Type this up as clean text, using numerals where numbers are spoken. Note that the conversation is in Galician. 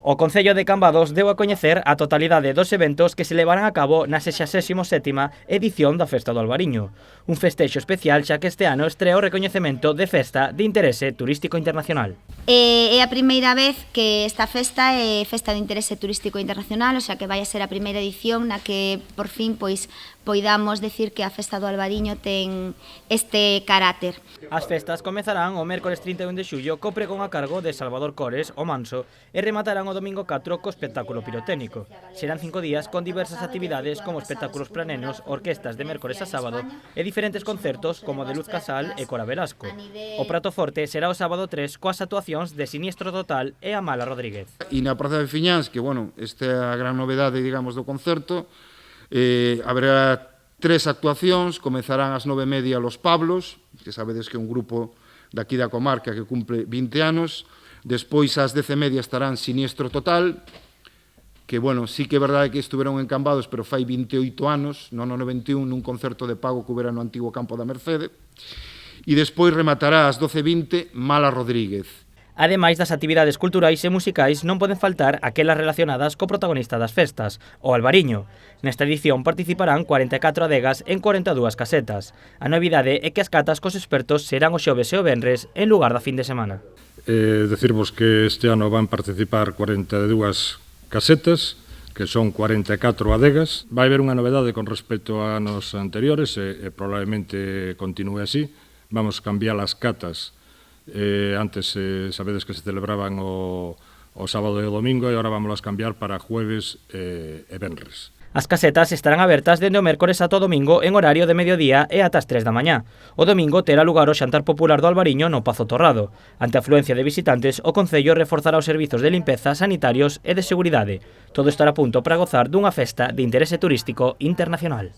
O Concello de Cambados deu a coñecer a totalidade dos eventos que se levarán a cabo na 67ª edición da Festa do Albariño. Un festexo especial xa que este ano estrea o recoñecemento de Festa de Interese Turístico Internacional. É a primeira vez que esta festa é Festa de Interese Turístico Internacional, o sea que vai a ser a primeira edición na que por fin poidamos decir que a Festa do Albariño ten este carácter. As festas comezarán o mércores 31 de xullo co pregón a cargo de Salvador Cores, o Manso, e rematarán o domingo 4 co espectáculo pirotécnico. Serán 5 días con diversas actividades como espectáculos para nenos, orquestas de mércores a sábado e diferentes concertos como de Luz Casal e Cora Velasco. O prato forte será o sábado 3 coas actuacións de Siniestro Total e Amala Rodríguez. E na Praza de Fiñáns, que, bueno, esta é a gran novedade, digamos, do concerto, haberá 3 actuacións, comezarán ás 9:30 Los Pablos, que sabedes que é un grupo daqui da comarca que cumple 20 anos, despois ás 10:30 estarán Siniestro Total, que, bueno, sí que é verdade que estuveron en Cambados, pero fai 28 anos, non no 91, nun concerto de pago que houbera no antigo campo da Mercede, e despois rematará ás 12:20 Mala Rodríguez. Ademais das actividades culturais e musicais non poden faltar aquelas relacionadas co protagonista das festas, o Albariño. Nesta edición participarán 44 adegas en 42 casetas. A novidade é que as catas cos expertos serán o xoves e o venres en lugar da fin de semana. Decirvos que este ano van participar 42 casetas, que son 44 adegas. Vai haber unha novedade con respecto a anos anteriores e probablemente continue así. Vamos cambiar as catas. Antes sabedes que se celebraban o sábado e o domingo e agora vamos a cambiar para jueves e venres. As casetas estarán abertas dende o mércores ata o domingo en horario de mediodía e ata as 3 da mañá. O domingo terá lugar o xantar popular do Albariño no Pazo Torrado. Ante a afluencia de visitantes, o Concello reforzará os servizos de limpeza, sanitarios e de seguridade. Todo estará a punto para gozar dunha festa de interese turístico internacional.